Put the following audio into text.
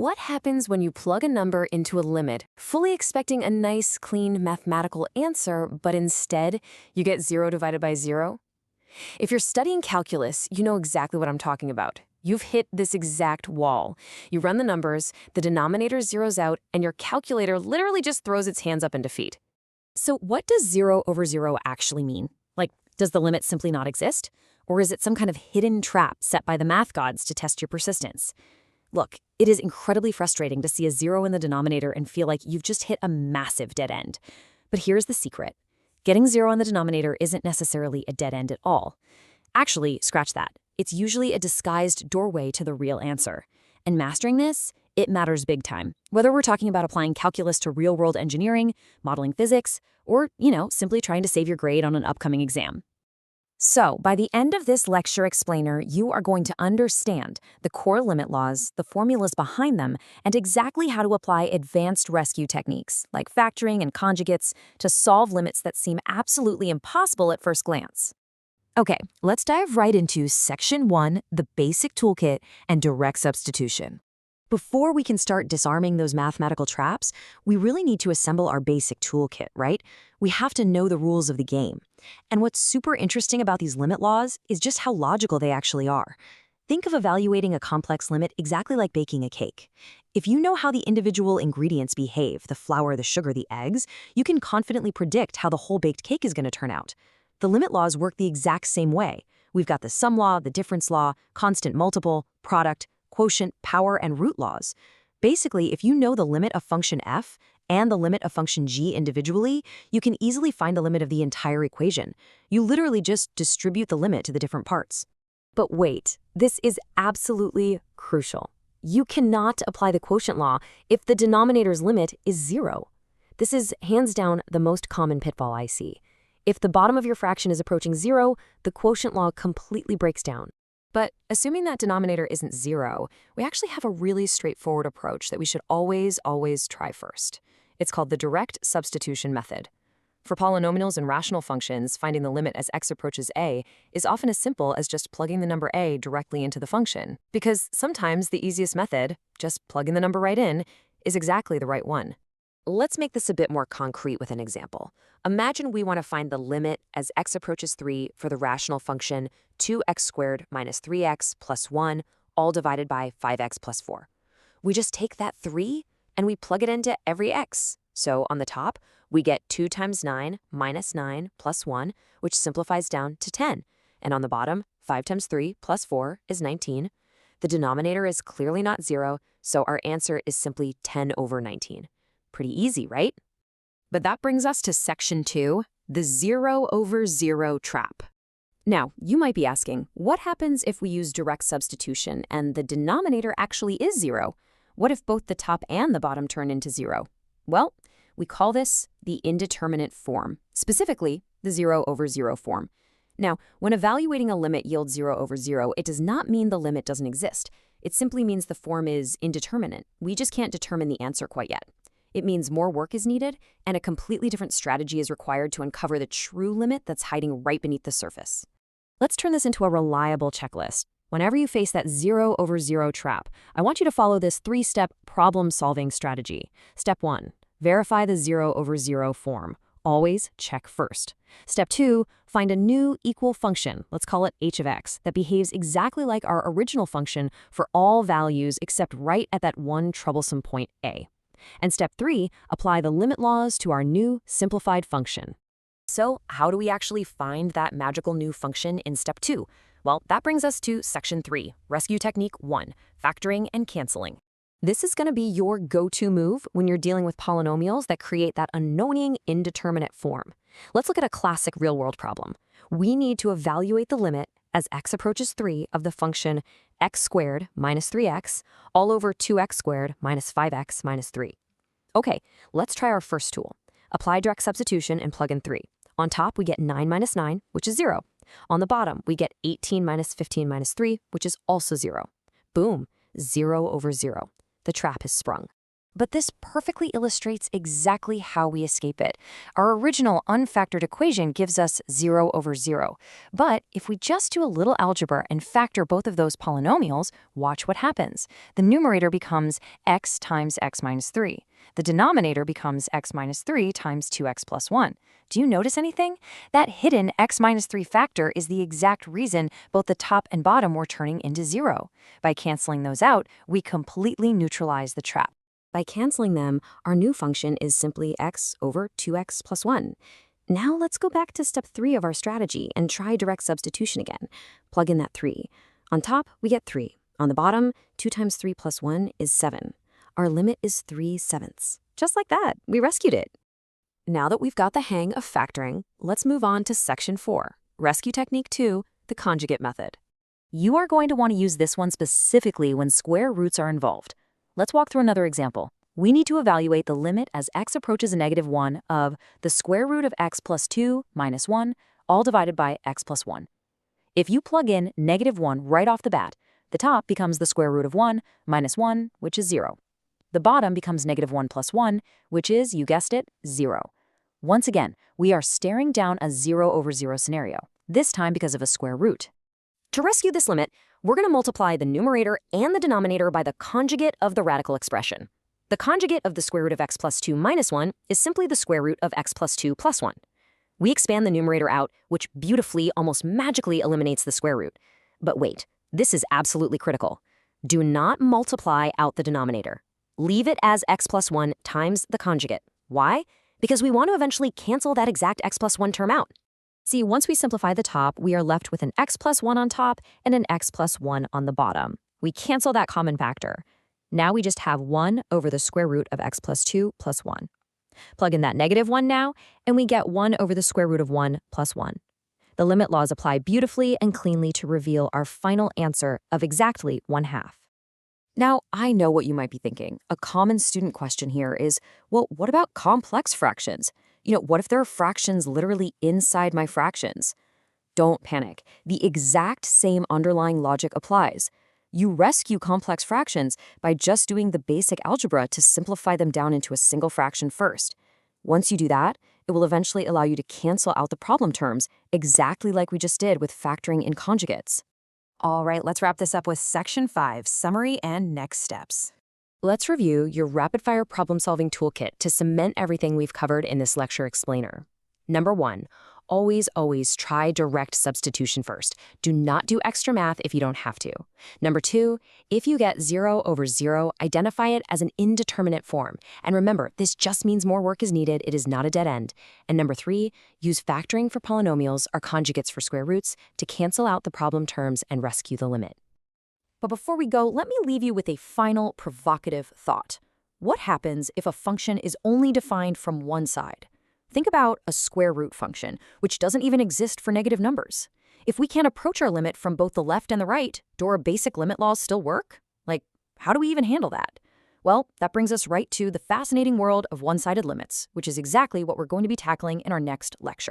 What happens when you plug a number into a limit, fully expecting a nice, clean mathematical answer, but instead you get 0 divided by 0? If you're studying calculus, you know exactly what I'm talking about. You've hit this exact wall. You run the numbers, the denominator zeroes out, and your calculator literally just throws its hands up in defeat. So what does 0 over 0 actually mean? Like, does the limit simply not exist? Or is it some kind of hidden trap set by the math gods to test your persistence? Look, it is incredibly frustrating to see a 0 in the denominator and feel like you've just hit a massive dead end. But here's the secret. Getting 0 in the denominator isn't necessarily a dead end at all. Actually, scratch that. It's usually a disguised doorway to the real answer. And mastering this, it matters big time. Whether we're talking about applying calculus to real-world engineering, modeling physics, or, simply trying to save your grade on an upcoming exam. So, by the end of this lecture explainer, you are going to understand the core limit laws, the formulas behind them, and exactly how to apply advanced rescue techniques, like factoring and conjugates, to solve limits that seem absolutely impossible at first glance. Okay, let's dive right into Section 1, the basic toolkit, and direct substitution. Before we can start disarming those mathematical traps, we really need to assemble our basic toolkit, right? We have to know the rules of the game. And what's super interesting about these limit laws is just how logical they actually are. Think of evaluating a complex limit exactly like baking a cake. If you know how the individual ingredients behave, the flour, the sugar, the eggs, you can confidently predict how the whole baked cake is going to turn out. The limit laws work the exact same way. We've got the sum law, the difference law, constant multiple, product, quotient, power, and root laws. Basically, if you know the limit of function f and the limit of function g individually, you can easily find the limit of the entire equation. You literally just distribute the limit to the different parts. But wait, this is absolutely crucial. You cannot apply the quotient law if the denominator's limit is 0. This is hands down the most common pitfall I see. If the bottom of your fraction is approaching 0, the quotient law completely breaks down. But assuming that denominator isn't 0, we actually have a really straightforward approach that we should always try first. It's called the direct substitution method. For polynomials and rational functions, finding the limit as x approaches a is often as simple as just plugging the number a directly into the function, because sometimes the easiest method, just plugging the number right in, is exactly the right one. Let's make this a bit more concrete with an example. Imagine we want to find the limit as x approaches 3 for the rational function 2x squared minus 3x plus 1, all divided by 5x plus 4. We just take that 3 and we plug it into every x. So on the top, we get 2 times 9 minus 9 plus 1, which simplifies down to 10. And on the bottom, 5 times 3 plus 4 is 19. The denominator is clearly not 0, so our answer is simply 10 over 19. Pretty easy, right? But that brings us to Section 2, the 0 over 0 trap. Now, you might be asking, what happens if we use direct substitution and the denominator actually is 0? What if both the top and the bottom turn into 0? Well, we call this the indeterminate form, specifically the 0 over 0 form. Now, when evaluating a limit yields 0 over 0, it does not mean the limit doesn't exist. It simply means the form is indeterminate. We just can't determine the answer quite yet. It means more work is needed, and a completely different strategy is required to uncover the true limit that's hiding right beneath the surface. Let's turn this into a reliable checklist. Whenever you face that 0 over 0 trap, I want you to follow this 3-step problem-solving strategy. Step 1, verify the 0 over 0 form. Always check first. Step 2, find a new equal function, let's call it h of x, that behaves exactly like our original function for all values except right at that one troublesome point a. And step 3, apply the limit laws to our new simplified function. So how do we actually find that magical new function in step 2? Well, that brings us to Section 3, Rescue Technique 1, Factoring and Canceling. This is going to be your go-to move when you're dealing with polynomials that create that annoying indeterminate form. Let's look at a classic real-world problem. We need to evaluate the limit as x approaches 3 of the function x squared minus 3x all over 2x squared minus 5x minus 3. Okay, let's try our first tool. Apply direct substitution and plug in 3. On top, we get 9 minus 9, which is 0. On the bottom, we get 18 minus 15 minus 3, which is also 0. Boom, 0 over 0. The trap is sprung. But this perfectly illustrates exactly how we escape it. Our original unfactored equation gives us 0 over 0. But if we just do a little algebra and factor both of those polynomials, watch what happens. The numerator becomes x times x minus 3. The denominator becomes x minus 3 times 2x plus 1. Do you notice anything? That hidden x minus 3 factor is the exact reason both the top and bottom were turning into 0. By canceling those out, we completely neutralize the trap. By canceling them, our new function is simply x over 2x plus 1. Now let's go back to step 3 of our strategy and try direct substitution again. Plug in that 3. On top, we get 3. On the bottom, 2 times 3 plus 1 is 7. Our limit is 3/7. Just like that, we rescued it. Now that we've got the hang of factoring, let's move on to section 4, rescue technique 2, the conjugate method. You are going to want to use this one specifically when square roots are involved. Let's walk through another example. We need to evaluate the limit as x approaches a -1 of the square root of x plus 2 minus 1, all divided by x plus 1. If you plug in -1 right off the bat, the top becomes the square root of 1 minus 1, which is 0. The bottom becomes -1 plus 1, which is, you guessed it, 0. Once again, we are staring down a 0 over 0 scenario, this time because of a square root. To rescue this limit, we're going to multiply the numerator and the denominator by the conjugate of the radical expression. The conjugate of the square root of x plus 2 minus 1 is simply the square root of x plus 2 plus 1. We expand the numerator out, which beautifully, almost magically eliminates the square root. But wait, this is absolutely critical. Do not multiply out the denominator. Leave it as x plus 1 times the conjugate. Why? Because we want to eventually cancel that exact x plus 1 term out. See, once we simplify the top, we are left with an x plus 1 on top and an x plus 1 on the bottom. We cancel that common factor. Now we just have 1 over the square root of x plus 2 plus 1. Plug in that -1 now, and we get 1 over the square root of 1 plus 1. The limit laws apply beautifully and cleanly to reveal our final answer of exactly 1/2. Now, I know what you might be thinking. A common student question here is, well, what about complex fractions? What if there are fractions literally inside my fractions? Don't panic. The exact same underlying logic applies. You rescue complex fractions by just doing the basic algebra to simplify them down into a single fraction first. Once you do that, it will eventually allow you to cancel out the problem terms, exactly like we just did with factoring in conjugates. All right, let's wrap this up with section 5, summary and next steps. Let's review your rapid-fire problem-solving toolkit to cement everything we've covered in this lecture explainer. Number 1, always try direct substitution first. Do not do extra math if you don't have to. Number 2, if you get 0 over 0, identify it as an indeterminate form. And remember, this just means more work is needed. It is not a dead end. And number 3, use factoring for polynomials or conjugates for square roots to cancel out the problem terms and rescue the limit. But before we go, let me leave you with a final provocative thought. What happens if a function is only defined from one side? Think about a square root function, which doesn't even exist for negative numbers. If we can't approach our limit from both the left and the right, do our basic limit laws still work? How do we even handle that? Well, that brings us right to the fascinating world of one-sided limits, which is exactly what we're going to be tackling in our next lecture.